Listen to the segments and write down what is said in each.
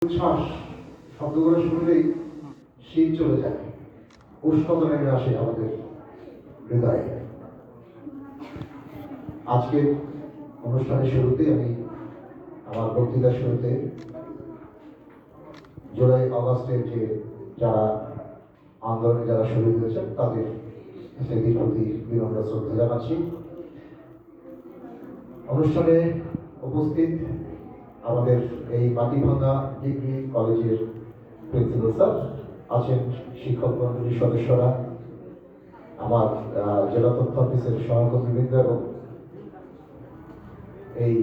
উচ্ছ্বাস শব্দগুলো শুনলেই শীত চলে যায়, উষ্ণতা নেমে আসে আমাদের হৃদয়ে। আজকের অনুষ্ঠানের শুরুতে আমি আমার বক্তৃতার শুরুতে জুলাই আগস্টের যে যারা আন্দোলনে যারা শহীদ হয়েছেন তাদের স্মৃতির প্রতি বিনম্র শ্রদ্ধা জানাচ্ছি। অনুষ্ঠানে উপস্থিত আমাদের এই মাটিভাঙ্গা ডিগ্রি কলেজের প্রিন্সিপাল স্যার আছেন, শিক্ষক মন্ডলীর সদস্যরা, আমার জেলা তথ্য অফিসের সহকর্মীবৃন্দ এবং এই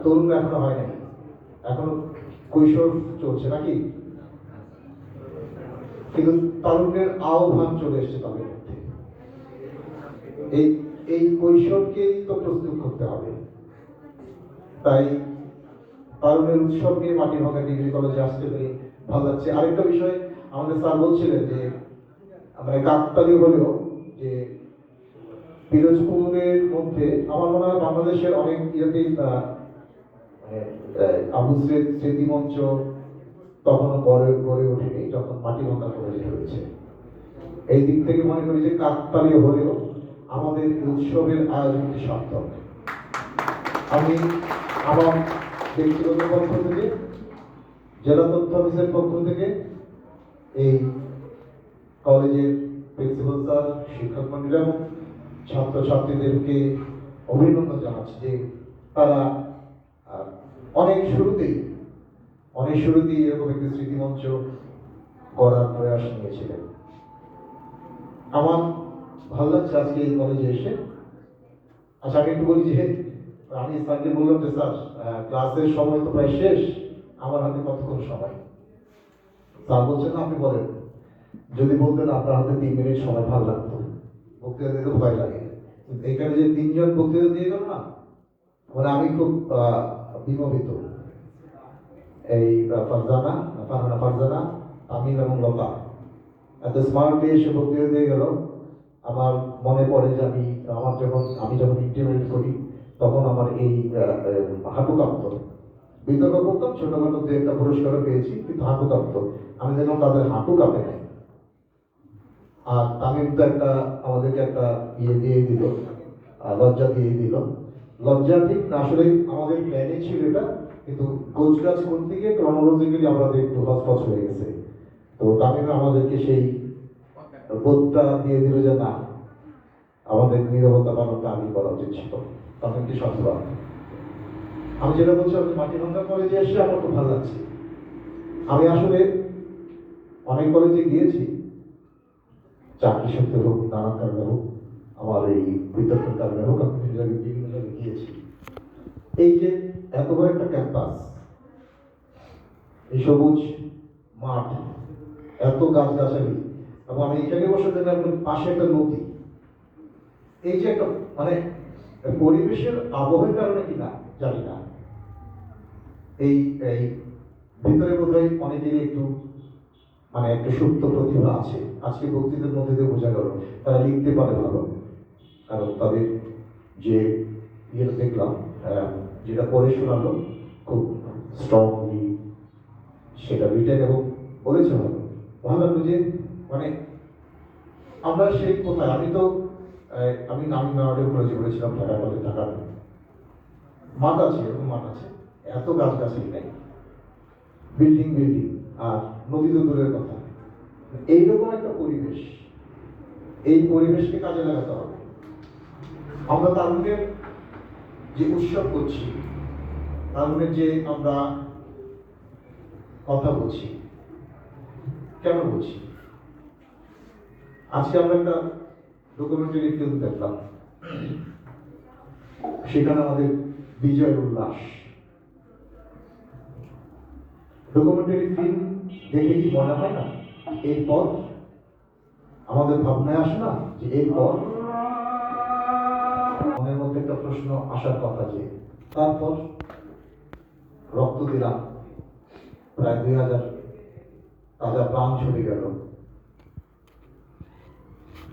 তরুণরা এখনো হয় নাই, এখনো কৈশোর চলছে নাকি, কিন্তু তারুণ্যের আহ্বান চলে এসছে তাদের মধ্যে। এই এই কৈশোরকেই তো প্রস্তুত করতে হবে। তাই তারুণের উৎসব নিয়ে মাটিভাঙ্গা ডিগ্রি কলেজে আসতে পেরে ভালো লাগছে। আরেকটা বিষয় আমাদের স্যার বলছিলেন যে মানে কাকতালীয় হলেও যে পিরোজপুরের মধ্যে আমার মনে হয় বাংলাদেশের অনেক ইয়েতেই আবু স্মৃতি মঞ্চ তখনও গড়ে ওঠেনি যখন মাটিভাঙ্গা কলেজে হয়েছে। এই দিক থেকে মনে করি যে কাকতালীয় হলেও আমাদের উৎসবের আয়োজনটি সার্থক। আমি আমার ব্যক্তিগত পক্ষ থেকে, জেলা তথ্য অফিসের পক্ষ থেকে এই কলেজের প্রিন্সিপাল স্যার, শিক্ষক মন্ডলী এবং ছাত্রছাত্রীদেরকে অভিনন্দন জানাচ্ছি যে তারা অনেক শুরুতেই এরকম একটি স্মৃতিমঞ্চ গড়ার প্রয়াস নিয়েছিলেন। আমার ভালো লাগছে আজকে এই কলেজে এসে। আচ্ছা, আমি একটু বলি যে আমি স্যারকে বললাম যে স্যার ক্লাসের সময় তো প্রায় শেষ, আমার হাতে কতক্ষণ সময়? স্যার বলছেন আপনি বলেন। যদি বলতেন আপনার হাতে 3 মিনিট সময়, ভালো লাগতো। বক্তৃতা দিতে ভয় লাগে, কিন্তু এখানে যে 3 জন বক্তৃতা দিয়ে গেল না, মানে আমি খুব বিমোহিত। এই ফারজানা, আমিন এবং লতা এত স্মার্টলি এসে বক্তৃতা দিয়ে গেল। আমার মনে পড়ে যে আমি যখন ইন্টারমিডিয়েট করি তখন আমার এই হাঁটু কাঁপতো। বিতর্ক করতাম, ছোটখাটো 2-1টা পুরস্কারও পেয়েছি, কিন্তু হাঁটু কাঁপতো। আমি দেখলাম তাদের হাঁটু কাঁপে নাই। আর তামিম তো আমাদেরকে একটা ইয়ে দিয়ে দিল, লজ্জা দিয়ে দিল। লজ্জা ঠিক না, আসলে আমাদের প্ল্যানে ছিল এটা, কিন্তু গোছগাছ করতে গিয়ে ক্রনোলজিক্যালি আমাদের একটু হসপস হয়ে গেছে। তো তামিম আমাদেরকে সেই বোধটা দিয়ে দিল যে না, আমাদের নীরবতা পালনটা আগে করা উচিত ছিল। তামিমকে সাধুবাদ। আমি যেটা বলছি, আমি মাটিভাঙ্গা কলেজে এসে আমার খুব ভালো লাগছে। আমি আসলে অনেক কলেজে গিয়েছি, চাকরি সূত্রে হোক, নানা কারণে হোক, আমার এই বিতর্কের কারণে হোক, আমি বিভিন্ন জায়গায় গিয়েছি। এই যে এত বড় একটা ক্যাম্পাস, এই সবুজ মাঠ, এত গাছগাছালি, এবং আমি এখানে বসে দেখলাম পাশে একটা নদী। এই যে একটা মানে পরিবেশের আবহের কারণে কিনা জানি না, এই এই ভিতরে বোধহয় অনেকেরই একটু মানে একটা সুপ্ত প্রতিভা আছে। আজকে বক্তৃতার মধ্যে দিয়ে বোঝা গেল তারা লিখতে পারে ভালো, কারণ তাদের যে ইয়েটা দেখলাম, যেটা পড়ে শোনালো খুব স্ট্রংলি সেটা রিটেন এবং বলেছে ভালো। ভালো লাগলো যে মানে আমরা সেই কোথায়, আমি নওয়াডে কলেজে পড়েছিলাম, ঢাকা কলেজে। ঢাকা মাঠ আছে, এরকম মাঠ আছে, এত গাছগাছালি নাই, বিল্ডিং আর নদী তো দূরের কথা। এইরকম একটা পরিবেশ, এই পরিবেশকে কাজে লাগাতে হবে। আমরা তারুণ্যের যে উৎসব করছি, তারুণ্যের যে আমরা কথা বলছি, কেন বলছি? আজকে আমরা একটা ডকুমেন্টারি ফিল্ম দেখলাম, সেখানে আমাদের বিজয় উল্লাস। ডকুমেন্টারি ফিল্ম দেখে কি মনে হয় না এরপর আমাদের ভাবনায় আসে না যে এরপর মনের মধ্যে একটা প্রশ্ন আসার কথা যে তারপর রক্ত দিলাম, প্রায় 2000 তাজা প্রাণ ছুটে গেল,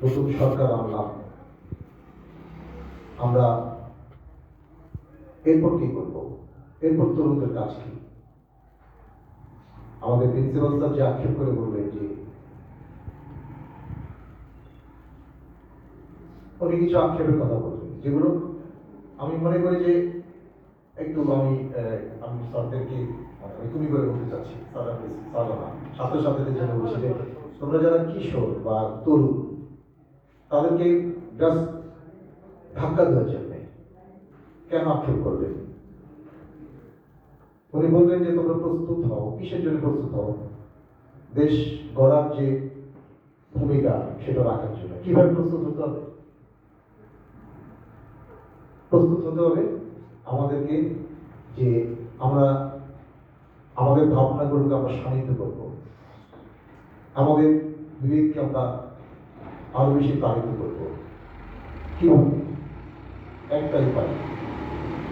নতুন সরকার আনলাম, আমরা এরপর কি করবো? এরপর তরুণদের কাজ কি? আমাদের প্রিন্সিপাল স্যার যে আক্ষেপ করে বললেন যে উনি কিছু আক্ষেপের কথা বললেন, যেগুলো আমি মনে করি যে একটু আমি স্যারদেরকে আমি তুমি করে বলতে চাচ্ছি, স্যার না, ছাত্রছাত্রীদের জন্য বলছি যে তোমরা যারা কিশোর বা তরুণ, তাদেরকে জাস্ট ধাক্কা দেওয়ার জন্য কেন আক্ষেপ করবেন? উনি বললেন যে তোমরা প্রস্তুত হও। কিসের জন্য প্রস্তুত হও? দেশ গড়ার যে ভূমিকা সেটা রাখার জন্য। কিভাবে প্রস্তুত হতে হবে? প্রস্তুত হতে হবে আমাদেরকে যে আমরা আমাদের ভাবনাগুলোকে আমরা শানিত করবো, আমাদের বিবেককে আমরা আরো বেশি তাড়িত করবো। কিভাবে? একটাই উপায়,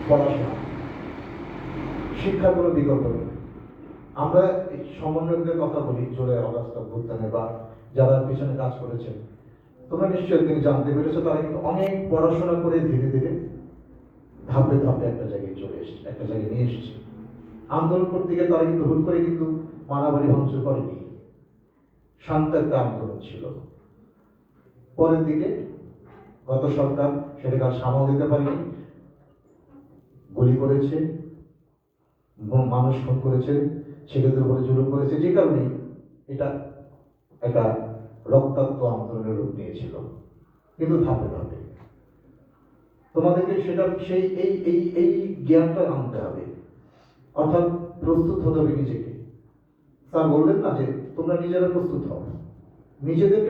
পড়াশোনা। শিক্ষার কোনো বিকল্প নেই। আমরা এই সমন্বয়কদের কথা বলি, জুলাই আগস্ট অভ্যুত্থানে বা যারা পিছনে কাজ করেছেন, তোমরা নিশ্চয়ই একদিন জানতে পেরেছো তারা কিন্তু অনেক পড়াশোনা করে ধীরে ধীরে ধাপে ধাপে একটা জায়গায় চলে এসেছে, একটা জায়গায় নিয়ে এসেছে। আন্দোলন করতে গিয়ে তারা কিন্তু হুট করে কিন্তু মারামারি ভাঙচুর করেনি, শান্ত একটা আন্দোলন ছিল। পরের দিকে গত সরকার সেটাকে আর সামাল দিতে পারেনি, গুলি করেছে, মানুষ খুন করেছে, ছেলেদের উপরে জুলুম করেছে, যে কারণে এটা একটা রক্তাক্ত আন্দোলনের রূপ নিয়েছিল। কিন্তু ধাপে ধাপে তোমাদেরকে সেটা সেই এই এই এই জ্ঞানটা আনতে হবে, অর্থাৎ প্রস্তুত হতে হবে নিজেকে। স্যার বললেন না যে তোমরা নিজেরা প্রস্তুত হও, নিজেদের